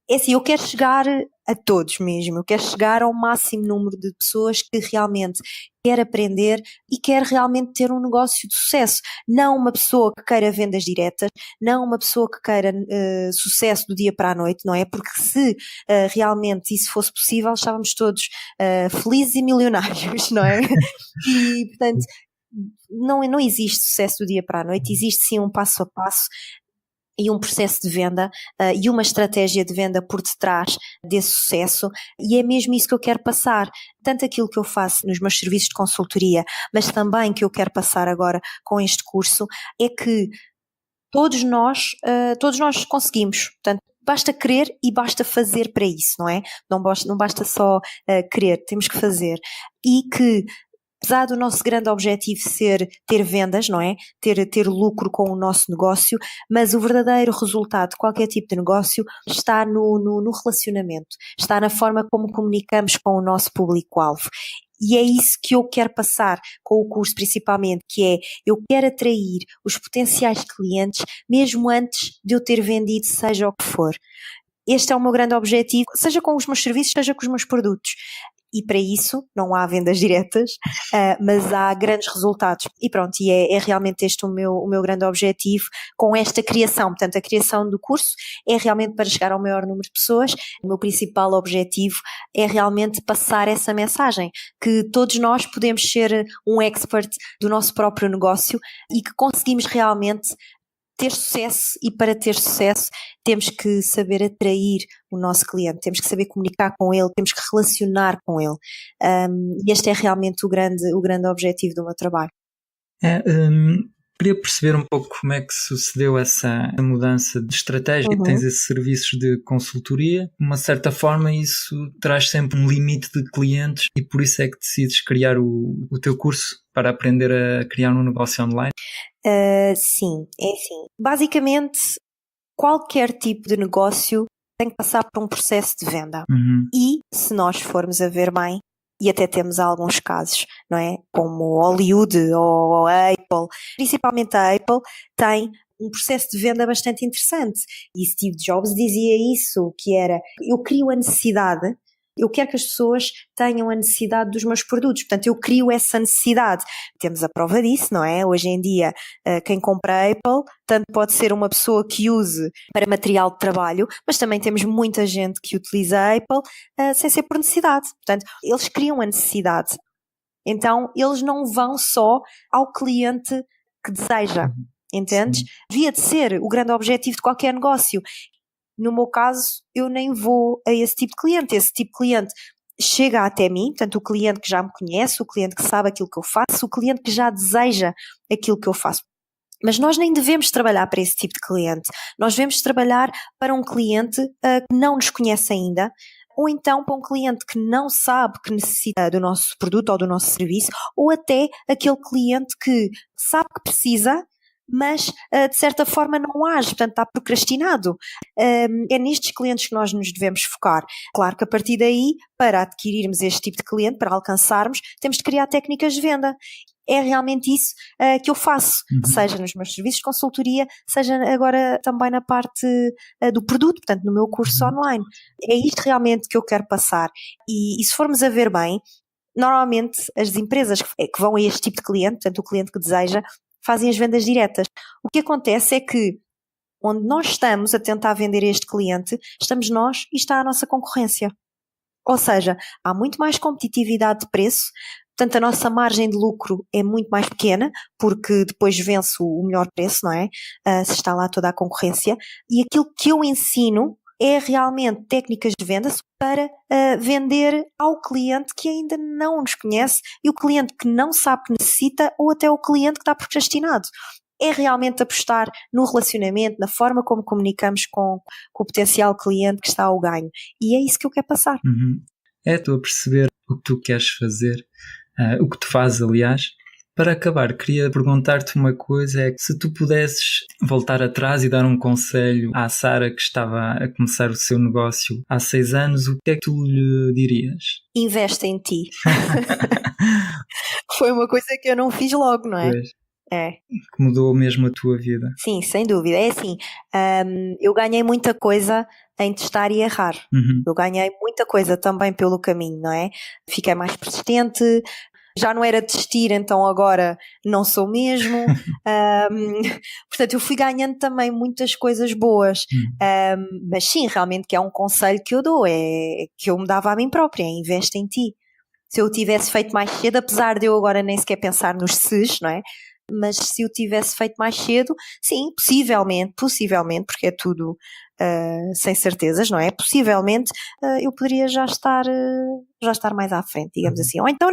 É assim, eu quero chegar a todos mesmo, eu quero chegar ao máximo número de pessoas que realmente quer aprender e quer realmente ter um negócio de sucesso. Não uma pessoa que queira vendas diretas, não uma pessoa que queira sucesso do dia para a noite, não é? Porque se realmente isso fosse possível, estávamos todos felizes e milionários, não é? E, portanto, não existe sucesso do dia para a noite, existe sim um passo a passo e um processo de venda e uma estratégia de venda por detrás desse sucesso, e é mesmo isso que eu quero passar, tanto aquilo que eu faço nos meus serviços de consultoria, mas também que eu quero passar agora com este curso, é que todos nós conseguimos, portanto, basta querer e basta fazer para isso, não é? Não basta só querer, temos que fazer, e que apesar do nosso grande objetivo ser ter vendas, não é? Ter lucro com o nosso negócio, mas o verdadeiro resultado de qualquer tipo de negócio está no relacionamento, está na forma como comunicamos com o nosso público-alvo. E é isso que eu quero passar com o curso principalmente, que é, eu quero atrair os potenciais clientes mesmo antes de eu ter vendido seja o que for. Este é o meu grande objetivo, seja com os meus serviços, seja com os meus produtos. E para isso não há vendas diretas, mas há grandes resultados. E pronto, e é realmente este o meu grande objetivo com esta criação. Portanto, a criação do curso é realmente para chegar ao maior número de pessoas. O meu principal objetivo é realmente passar essa mensagem, que todos nós podemos ser um expert do nosso próprio negócio e que conseguimos realmente ter sucesso, e para ter sucesso temos que saber atrair o nosso cliente, temos que saber comunicar com ele, temos que relacionar com ele. E este é realmente o grande objetivo do meu trabalho. Queria perceber um pouco como é que sucedeu essa mudança de estratégia. Tens esses serviços de consultoria, de uma certa forma isso traz sempre um limite de clientes e por isso é que decides criar o teu curso para aprender a criar um negócio online? Sim, é assim. Basicamente, qualquer tipo de negócio tem que passar por um processo de venda. E, se nós formos a ver bem, e até temos alguns casos, não é? Como Hollywood ou a Apple, principalmente a Apple, tem um processo de venda bastante interessante. E Steve Jobs dizia isso, que era, eu crio a necessidade, eu quero que as pessoas tenham a necessidade dos meus produtos, portanto eu crio essa necessidade. Temos a prova disso, não é? Hoje em dia quem compra a Apple tanto pode ser uma pessoa que use para material de trabalho, mas também temos muita gente que utiliza a Apple sem ser por necessidade. Portanto, eles criam a necessidade. Então eles não vão só ao cliente que deseja, entendes? Devia de ser o grande objetivo de qualquer negócio. No meu caso, eu nem vou a esse tipo de cliente. Esse tipo de cliente chega até mim, portanto, o cliente que já me conhece, o cliente que sabe aquilo que eu faço, o cliente que já deseja aquilo que eu faço. Mas nós nem devemos trabalhar para esse tipo de cliente. Nós devemos trabalhar para um cliente que não nos conhece ainda, ou então para um cliente que não sabe que necessita do nosso produto ou do nosso serviço, ou até aquele cliente que sabe que precisa, mas de certa forma não age, portanto está procrastinado. É nestes clientes que nós nos devemos focar. Claro que a partir daí, para adquirirmos este tipo de cliente, para alcançarmos, temos de criar técnicas de venda. É realmente isso que eu faço, seja nos meus serviços de consultoria, seja agora também na parte do produto, portanto no meu curso online. É isto realmente que eu quero passar. E se formos a ver bem, normalmente as empresas que vão a este tipo de cliente, portanto o cliente que deseja, fazem as vendas diretas. O que acontece é que onde nós estamos a tentar vender este cliente, estamos nós e está a nossa concorrência. Ou seja, há muito mais competitividade de preço, portanto a nossa margem de lucro é muito mais pequena, porque depois vence o melhor preço, não é? Se está lá toda a concorrência. E aquilo que eu ensino é realmente técnicas de venda para vender ao cliente que ainda não nos conhece e o cliente que não sabe que necessita ou até o cliente que está procrastinado. É realmente apostar no relacionamento, na forma como comunicamos com o potencial cliente que está ao ganho. E é isso que eu quero passar. Estou a perceber o que tu queres fazer, o que tu fazes, aliás. Para acabar, queria perguntar-te uma coisa, é que se tu pudesses voltar atrás e dar um conselho à Sara que estava a começar o seu negócio há 6 anos, o que é que tu lhe dirias? Investe em ti. Foi uma coisa que eu não fiz logo, não é? Pois. É. Que mudou mesmo a tua vida. Sim, sem dúvida. É assim, eu ganhei muita coisa em testar e errar. Eu ganhei muita coisa também pelo caminho, não é? Fiquei mais persistente. Já não era desistir, então agora não sou mesmo. Portanto, eu fui ganhando também muitas coisas boas. Mas sim, realmente que é um conselho que eu dou, é que eu me dava a mim própria, é investe em ti. Se eu tivesse feito mais cedo, apesar de eu agora nem sequer pensar nos ses, não é? Mas se eu tivesse feito mais cedo, sim, possivelmente, porque é tudo sem certezas, não é? Possivelmente eu poderia já estar mais à frente, digamos assim. Ou então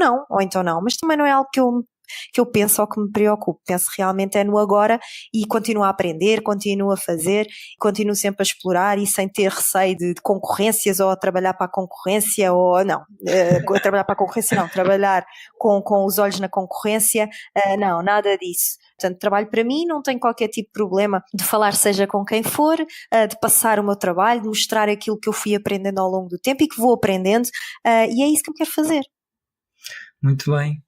não, mas também não é algo que eu penso ou que me preocupe. Penso realmente é no agora e continuo a aprender, continuo a fazer, continuo sempre a explorar e sem ter receio de concorrências ou a trabalhar para a concorrência ou não, trabalhar para a concorrência não, trabalhar com os olhos na concorrência, não, nada disso. Portanto, trabalho para mim, não tenho qualquer tipo de problema de falar seja com quem for, de passar o meu trabalho, de mostrar aquilo que eu fui aprendendo ao longo do tempo e que vou aprendendo, e é isso que eu quero fazer. Muito bem.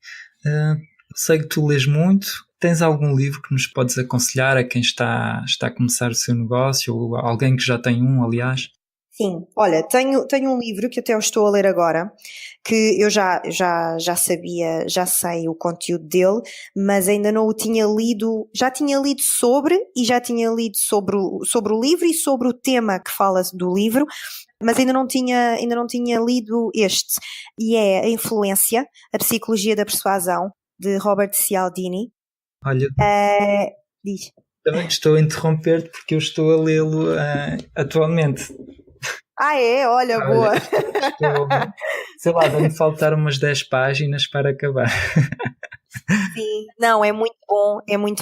Sei que tu lês muito. Tens algum livro que nos podes aconselhar a quem está a começar o seu negócio ou alguém que já tem um, aliás? Sim, olha, tenho um livro que até eu estou a ler agora, que eu já sabia, já sei o conteúdo dele, mas ainda não o tinha lido, já tinha lido sobre o livro e sobre o tema que fala do livro, mas ainda não tinha lido este, e é A Influência, a Psicologia da Persuasão, de Robert Cialdini. Olha, diz. Também estou a interromper-te porque eu estou a lê-lo atualmente. Olha, boa. Sei lá, vai-me faltar umas 10 páginas para acabar. Sim, não, é muito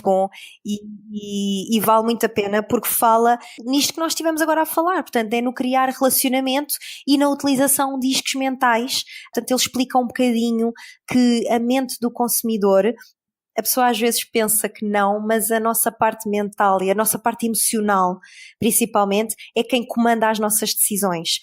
bom e vale muito a pena porque fala nisto que nós estivemos agora a falar, portanto é no criar relacionamento e na utilização de iscos mentais. Portanto ele explica um bocadinho que a mente do consumidor, a pessoa às vezes pensa que não, mas a nossa parte mental e a nossa parte emocional principalmente é quem comanda as nossas decisões.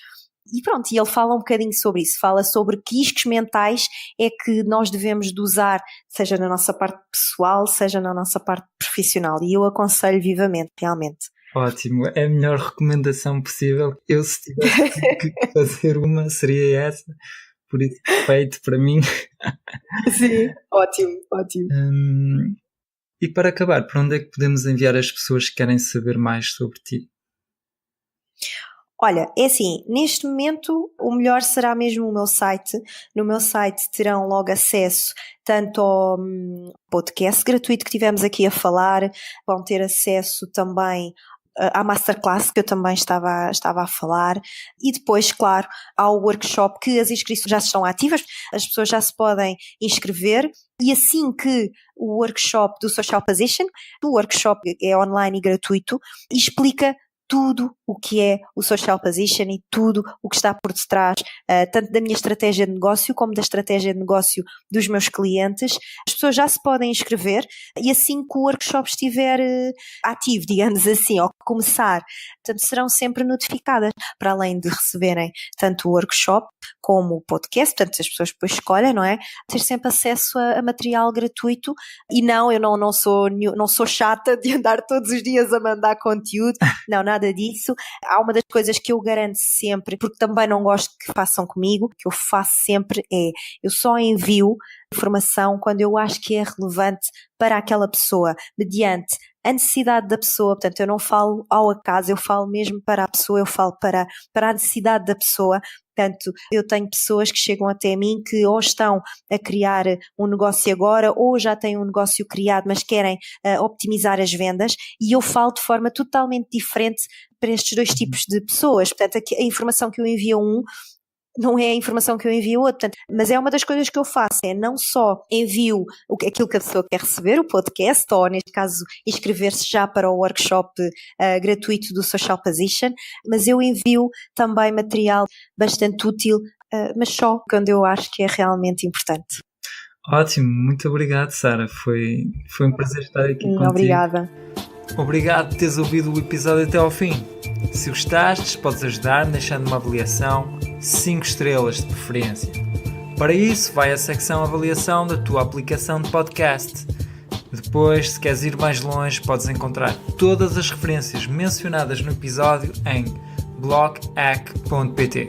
E pronto, e ele fala um bocadinho sobre isso, fala sobre que iscos mentais é que nós devemos de usar, seja na nossa parte pessoal, seja na nossa parte profissional, e eu aconselho vivamente, realmente. Ótimo, é a melhor recomendação possível. Eu se tivesse que fazer uma, seria essa, por isso perfeito para mim. Sim, ótimo. E para acabar, para onde é que podemos enviar as pessoas que querem saber mais sobre ti? Olha, é assim, neste momento o melhor será mesmo o meu site. No meu site terão logo acesso tanto ao podcast gratuito que tivemos aqui a falar, vão ter acesso também à masterclass que eu também estava a falar e depois, claro, ao workshop que as inscrições já estão ativas, as pessoas já se podem inscrever e assim que o workshop do Social Position, o workshop é online e gratuito e explica tudo o que é o Social Position e tudo o que está por detrás, tanto da minha estratégia de negócio como da estratégia de negócio dos meus clientes. As pessoas já se podem inscrever e assim que o workshop estiver ativo, digamos assim, ou começar, portanto, serão sempre notificadas, para além de receberem tanto o workshop como o podcast, portanto, as pessoas depois escolhem, não é? Ter sempre acesso a material gratuito e eu não sou chata de andar todos os dias a mandar conteúdo, não, nada disso. Há uma das coisas que eu garanto sempre, porque também não gosto que façam comigo, que eu faço sempre eu só envio informação quando eu acho que é relevante para aquela pessoa, mediante a necessidade da pessoa, portanto eu não falo ao acaso, eu falo mesmo para a pessoa, eu falo para a necessidade da pessoa. Portanto, eu tenho pessoas que chegam até mim que ou estão a criar um negócio agora ou já têm um negócio criado, mas querem optimizar as vendas, e eu falo de forma totalmente diferente para estes dois tipos de pessoas. Portanto, a informação que eu envio a um não é a informação que eu envio a outro. Portanto, mas é uma das coisas que eu faço, é não só envio aquilo que a pessoa quer receber, o podcast, ou neste caso inscrever-se já para o workshop gratuito do Social Position, mas eu envio também material bastante útil, mas só quando eu acho que é realmente importante. Ótimo, muito obrigado, Sara. Foi um prazer estar aqui contigo. Obrigada. Obrigado por teres ouvido o episódio até ao fim. Se gostastes, podes ajudar-me deixando uma avaliação 5 estrelas de preferência. Para isso, vai à secção avaliação da tua aplicação de podcast. Depois, se queres ir mais longe, podes encontrar todas as referências mencionadas no episódio em bloghack.pt.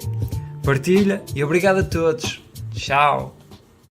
Partilha e obrigado a todos. Tchau!